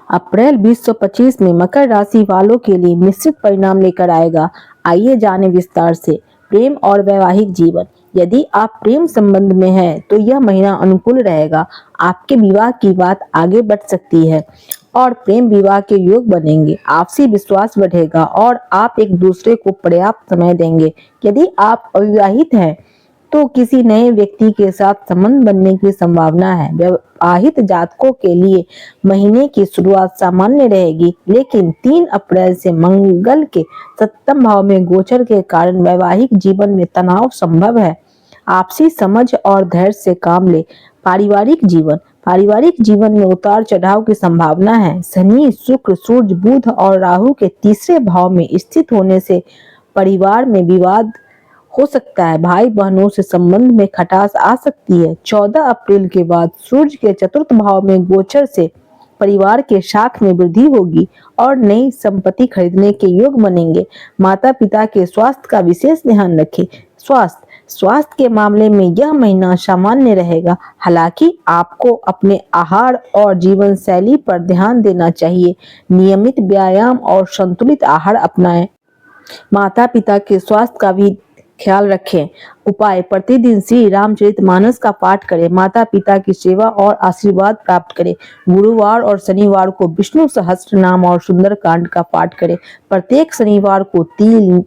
अप्रैल 2025 में मकर राशि वालों के लिए मिश्रित परिणाम लेकर आएगा। आइए जानें विस्तार से। प्रेम और वैवाहिक जीवन। यदि आप प्रेम संबंध में हैं तो यह महीना अनुकूल रहेगा। आपके विवाह की बात आगे बढ़ सकती है और प्रेम विवाह के योग बनेंगे। आपसी विश्वास बढ़ेगा और आप एक दूसरे को पर्याप्त समय देंगे। यदि आप अविवाहित हैं तो किसी नए व्यक्ति के साथ संबंध बनने की संभावना है। विवाहित जातकों के लिए महीने की शुरुआत सामान्य रहेगी, लेकिन 3 अप्रैल से मंगल के सप्तम भाव में गोचर के कारण वैवाहिक जीवन में तनाव संभव है। आपसी समझ और धैर्य से काम ले। पारिवारिक जीवन में उतार चढ़ाव की संभावना है। शनि, शुक्र, सूर्य, बुध और राहु के तीसरे भाव में स्थित होने से परिवार में विवाद हो सकता है। भाई बहनों से संबंध में खटास आ सकती है। 14 अप्रैल के बाद सूर्य के चतुर्थ भाव में गोचर से परिवार के साख में वृद्धि होगी और नई संपत्ति खरीदने के योग बनेंगे। माता पिता के स्वास्थ्य का विशेष ध्यान रखें। स्वास्थ्य के मामले में यह महीना सामान्य रहेगा। हालांकि आपको अपने आहार और जीवन शैली पर ध्यान देना चाहिए। नियमित व्यायाम और संतुलित आहार अपनाएं। माता पिता के स्वास्थ्य का भी ख्याल रखें। उपाय: प्रतिदिन श्री रामचरितमानस का पाठ करें। माता पिता की सेवा और आशीर्वाद प्राप्त करें। गुरुवार और शनिवार को विष्णु सहस्त्र नाम और सुंदरकांड का पाठ करें। प्रत्येक शनिवार को तिल,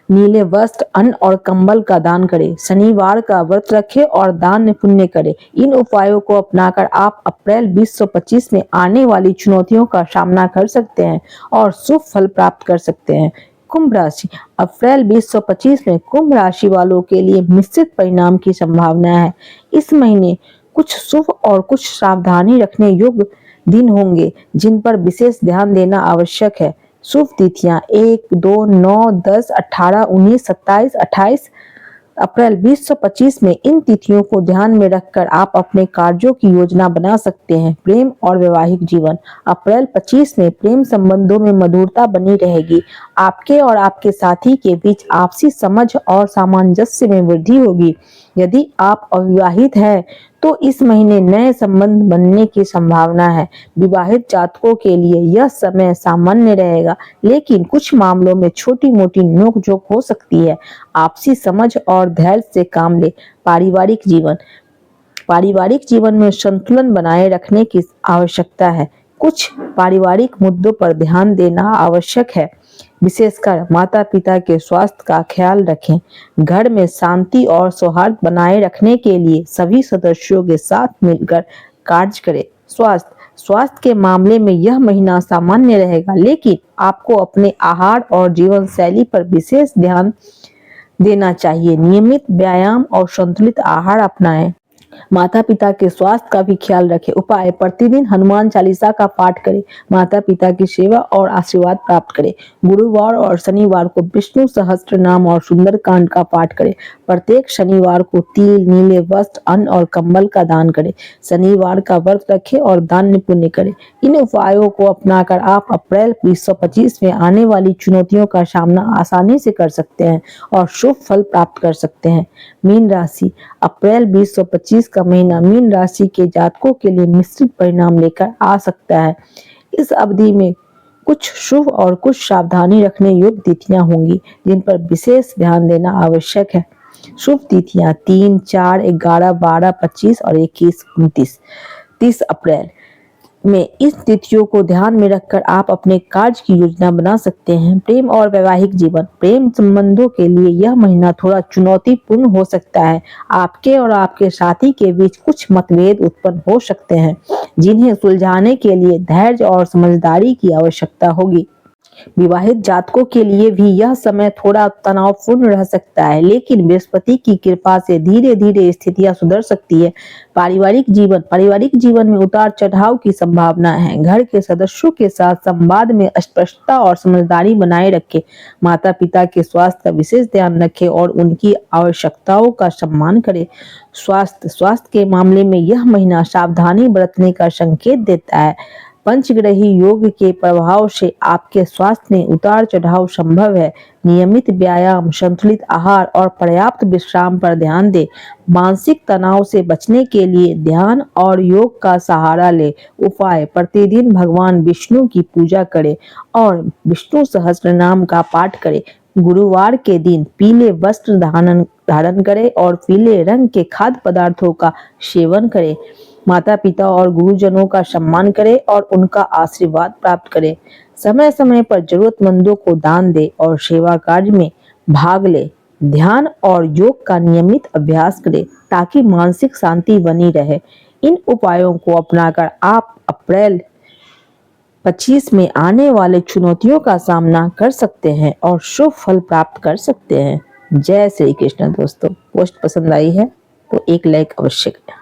नीले वस्त्र, अन्न और कंबल का दान करें। शनिवार का व्रत रखें और दान पुण्य करें। इन उपायों को अपनाकर आप अप्रैल 2025 में आने वाली चुनौतियों का सामना कर सकते हैं और शुभ फल प्राप्त कर सकते हैं। कुंभ राशि। अप्रैल 2025 में कुंभ राशि वालों के लिए मिश्रित परिणाम की संभावना है। इस महीने कुछ शुभ और कुछ सावधानी रखने योग्य दिन होंगे, जिन पर विशेष ध्यान देना आवश्यक है। शुभ तिथियां 1, 2, 9, 10, 18, 19, 27, 28 अप्रैल 2025 में इन तिथियों को ध्यान में रखकर आप अपने कार्यों की योजना बना सकते हैं। प्रेम और वैवाहिक जीवन। अप्रैल 25 में प्रेम संबंधों में मधुरता बनी रहेगी। आपके और आपके साथी के बीच आपसी समझ और सामंजस्य में वृद्धि होगी। यदि आप अविवाहित हैं तो इस महीने नए संबंध बनने की संभावना है। विवाहित जातकों के लिए यह समय सामान्य रहेगा, लेकिन कुछ मामलों में छोटी मोटी नोक-झोंक हो सकती है। आपसी समझ और धैर्य से काम ले। पारिवारिक जीवन में संतुलन बनाए रखने की आवश्यकता है। कुछ पारिवारिक मुद्दों पर ध्यान देना आवश्यक है। विशेषकर माता पिता के स्वास्थ्य का ख्याल रखें। घर में शांति और सौहार्द बनाए रखने के लिए सभी सदस्यों के साथ मिलकर कार्य करें। स्वास्थ्य के मामले में यह महीना सामान्य रहेगा, लेकिन आपको अपने आहार और जीवन शैली पर विशेष ध्यान देना चाहिए। नियमित व्यायाम और संतुलित आहार अपनाएं। माता पिता के स्वास्थ्य का भी ख्याल रखें। उपाय: प्रतिदिन हनुमान चालीसा का पाठ करें। माता पिता की सेवा और आशीर्वाद प्राप्त करें। गुरुवार और शनिवार को विष्णु सहस्त्र नाम और सुंदरकांड का पाठ करें। प्रत्येक शनिवार को तिल, नीले वस्त्र, अन्न और कंबल का दान करें। शनिवार का व्रत रखें और दान पुण्य करें। इन उपायों को अपनाकर आप अप्रैल 2025 में आने वाली चुनौतियों का सामना आसानी से कर सकते हैं और शुभ फल प्राप्त कर सकते हैं। मीन राशि। अप्रैल 2025 का महीना मीन राशि के जातकों के लिए मिश्रित परिणाम लेकर आ सकता है। इस अवधि में कुछ शुभ और कुछ सावधानी रखने योग्य तिथियां होंगी, जिन पर विशेष ध्यान देना आवश्यक है। शुभ तिथियां 3, 4, 11, 12, 25 और 21, 29, 30 अप्रैल में इस तिथियों को ध्यान में रखकर आप अपने कार्य की योजना बना सकते हैं। प्रेम और वैवाहिक जीवन। प्रेम संबंधों के लिए यह महीना थोड़ा चुनौतीपूर्ण हो सकता है। आपके और आपके साथी के बीच कुछ मतभेद उत्पन्न हो सकते हैं, जिन्हें सुलझाने के लिए धैर्य और समझदारी की आवश्यकता होगी। विवाहित जातकों के लिए भी यह समय थोड़ा तनावपूर्ण रह सकता है, लेकिन बृहस्पति की कृपा से धीरे धीरे स्थितियां सुधर सकती है। पारिवारिक जीवन में उतार चढ़ाव की संभावना है। घर के सदस्यों के साथ संवाद में स्पष्टता और समझदारी बनाए रखें। माता पिता के स्वास्थ्य का विशेष ध्यान रखें और उनकी आवश्यकताओं का सम्मान करें। स्वास्थ्य के मामले में यह महीना सावधानी बरतने का संकेत देता है। पंचग्रही योग के प्रभाव से आपके स्वास्थ्य में उतार चढ़ाव संभव है। नियमित व्यायाम, संतुलित आहार और पर्याप्त विश्राम पर ध्यान दें। मानसिक तनाव से बचने के लिए ध्यान और योग का सहारा ले। उपाय: प्रतिदिन भगवान विष्णु की पूजा करें और विष्णु सहस्त्रनाम का पाठ करें। गुरुवार के दिन पीले वस्त्र धारण करें और पीले रंग के खाद्य पदार्थों का सेवन करें। माता पिता और गुरुजनों का सम्मान करें और उनका आशीर्वाद प्राप्त करें। समय समय पर जरूरतमंदों को दान दें और सेवा कार्य में भाग लें। ध्यान और योग का नियमित अभ्यास करें ताकि मानसिक शांति बनी रहे। इन उपायों को अपनाकर आप अप्रैल 25 में आने वाले चुनौतियों का सामना कर सकते हैं और शुभ फल प्राप्त कर सकते हैं। जय श्री कृष्ण। दोस्तों, पोस्ट पसंद आई है तो एक लाइक अवश्य करें।